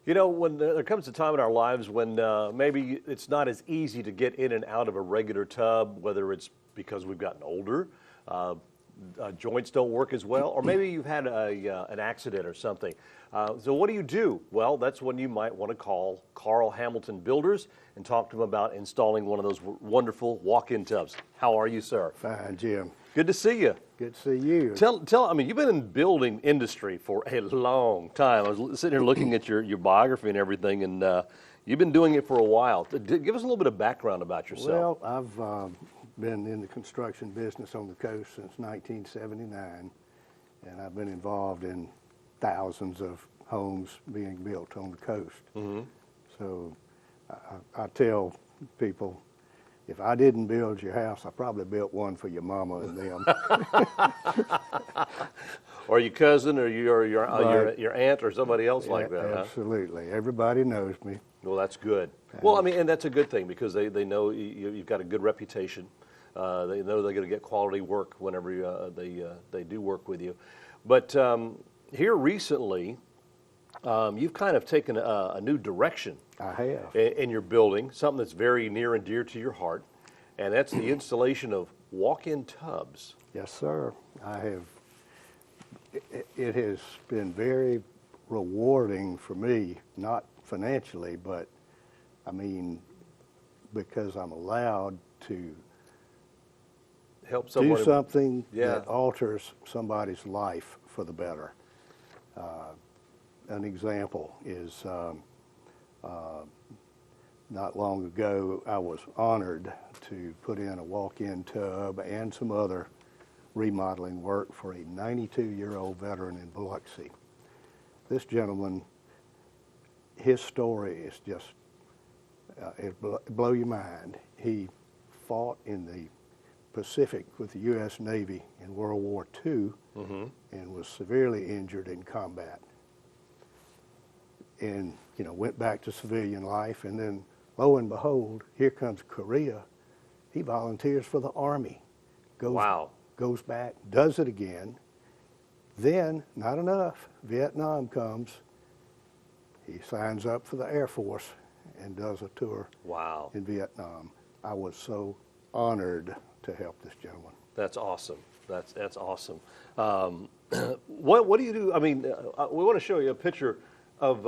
You know, when there comes a time in our lives when maybe it's not as easy to get in and out of a regular tub, whether it's because we've gotten older, uh, joints don't work as well, or maybe you've had an accident or something. So what do you do? Well, that's when you might want to call Carl Hamilton Builders and talk to them about installing one of those wonderful walk-in tubs. How are you, sir? Fine, Jim. Good to see you. Good to see you. I mean, you've been in the building industry for a long time. I was sitting here looking at your biography and everything, and you've been doing it for a while. Give us a little bit of background about yourself. Well, I've been in the construction business on the coast since 1979, and I've been involved in thousands of homes being built on the coast. Mm-hmm. So I tell people, if I didn't build your house, I probably built one for your mama and them. Or your cousin, or your Right. your aunt, or somebody else like that. Huh? Absolutely. Everybody knows me. Well, that's good. Well, I mean, and that's a good thing because they know you've got a good reputation. They know they're going to get quality work whenever they do work with you. But here recently, you've kind of taken a new direction. I have. In your building, something that's very near and dear to your heart, and that's the installation of walk-in tubs. Yes, sir. I have. It has been very rewarding for me, not financially, but I mean, because I'm allowed to Help someone do something Yeah. that alters somebody's life for the better. An example is not long ago I was honored to put in a walk-in tub and some other remodeling work for a 92-year-old veteran in Biloxi. This gentleman, his story is just, it blow your mind. He fought in the Pacific with the U.S. Navy in World War II Mm-hmm. and was severely injured in combat. And, you know, went back to civilian life, and then lo and behold, here comes Korea. He volunteers for the Army. Wow. Goes back, does it again. Then, not enough, Vietnam comes. He signs up for the Air Force and does a tour Wow. in Vietnam. I was so honored to help this gentleman. That's awesome. That's awesome. What do you do? I mean, we want to show you a picture of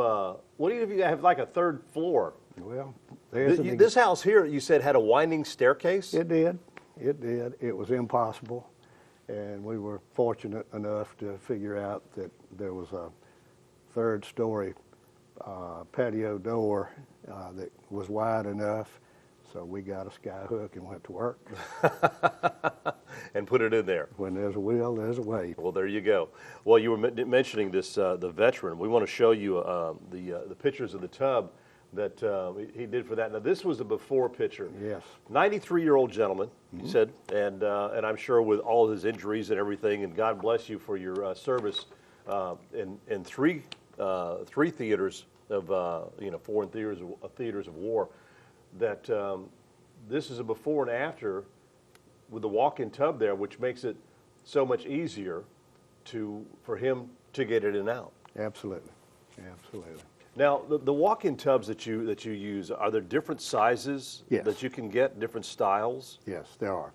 what do you do if you have like a third floor? Well, there's This house here, you said, had a winding staircase? It did. It did. It was impossible. And we were fortunate enough to figure out that there was a third story patio door that was wide enough. So we got a sky hook and went to work. And put it in there. When there's a will, there's a way. Well, there you go. Well, you were mentioning this, the veteran. We want to show you the pictures of the tub that he did for that. Now, this was a before picture. Yes. 93-year-old gentleman, you said, and I'm sure with all his injuries and everything, and God bless you for your service in three theaters of, foreign theaters of war, that this is a before and after with the walk-in tub there, which makes it so much easier for him to get in and out. Absolutely. Absolutely. Now, the walk-in tubs that you use, are there different sizes Yes. that you can get, different styles? Yes, there are.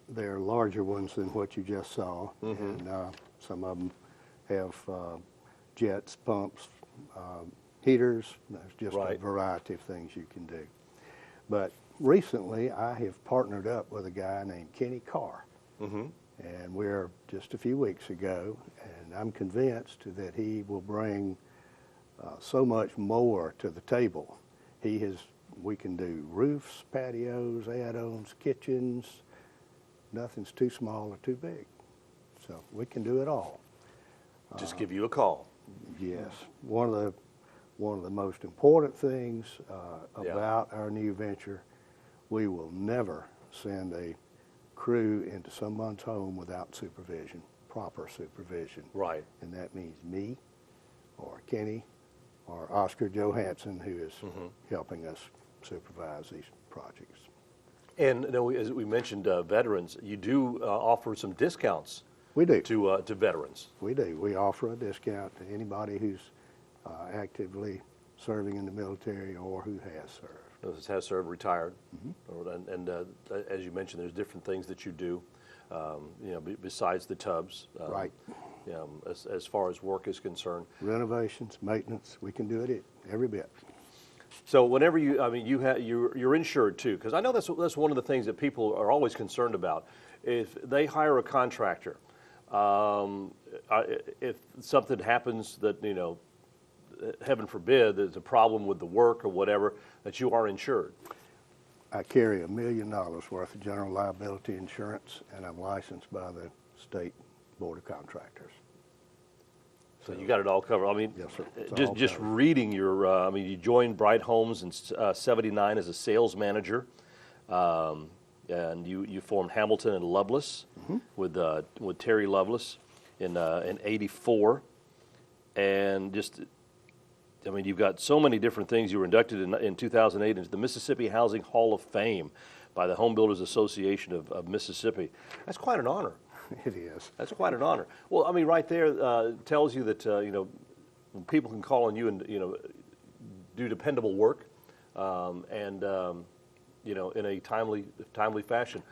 There are larger ones than what you just saw, and some of them have jets, pumps, heaters. There's just Right. a variety of things you can do. But recently, I have partnered up with a guy named Kenny Carr, Mm-hmm. and we're just a few weeks ago, and I'm convinced that he will bring so much more to the table. We can do roofs, patios, add-ons, kitchens. Nothing's too small or too big. So we can do it all. Just give you a call. Yes. One of the most important things Yeah. about our new venture, we will never send a crew into someone's home without supervision, proper supervision. Right. And that means me or Kenny or Oscar Johansson, who is helping us supervise these projects. And as we mentioned, veterans, you do offer some discounts We do. to veterans. We do. We offer a discount to anybody who's actively serving in the military or who has served. Has served, retired, and as you mentioned, there's different things that you do, besides the tubs. Right. As far as work is concerned. Renovations, maintenance, we can do it every bit. So whenever you're insured too, because I know that's one of the things that people are always concerned about. If they hire a contractor, if something happens that, heaven forbid, there's a problem with the work or whatever, that you are insured. I carry $1 million worth of general liability insurance, and I'm licensed by the State Board of Contractors. So you got it all covered. I mean, yes, sir. It's just all reading your, you joined Bright Homes in '79 as a sales manager, and you formed Hamilton and Lovelace with Terry Lovelace in '84, and just. I mean, you've got so many different things. You were inducted in 2008 into the Mississippi Housing Hall of Fame by the Home Builders Association of Mississippi. That's quite an honor. It is. That's quite an honor. Well, I mean, right there tells you that, when people can call on you and, do dependable work in a timely fashion.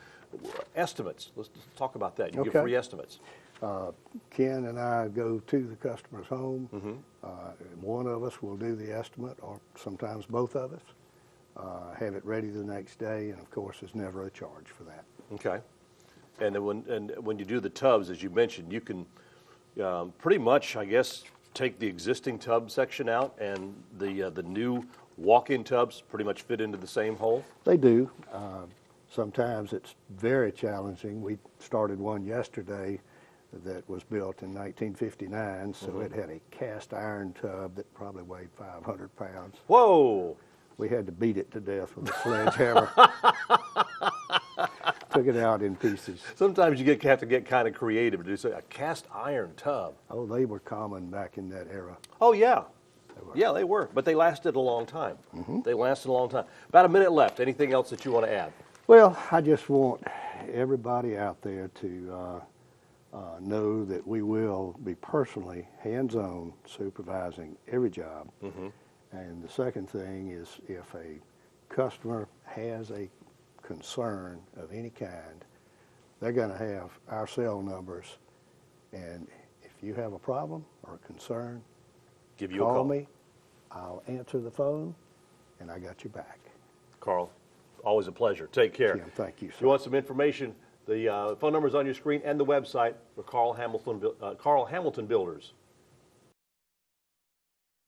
Estimates. Let's talk about that. You give free estimates. Ken and I go to the customer's home. One of us will do the estimate, or sometimes both of us. Have it ready the next day, and of course, there's never a charge for that. Okay. And then when you do the tubs, as you mentioned, you can pretty much, I guess, take the existing tub section out, and the new walk-in tubs pretty much fit into the same hole. They do. Sometimes it's very challenging. We started one yesterday that was built in 1959, so it had a cast iron tub that probably weighed 500 pounds. Whoa! We had to beat it to death with a sledgehammer. Took it out in pieces. Sometimes you have to get kind of creative to do a cast iron tub. Oh, they were common back in that era. Oh, yeah. Yeah, they were, but they lasted a long time. They lasted a long time. About a minute left. Anything else that you want to add? Well, I just want everybody out there to know that we will be personally hands-on supervising every job. And the second thing is, if a customer has a concern of any kind, they're going to have our cell numbers. And if you have a problem or a concern, call me. I'll answer the phone, and I got your back. Carl, always a pleasure. Take care. Tim, thank you, sir. If you want some information, the phone number is on your screen and the website for Carl Hamilton Builders.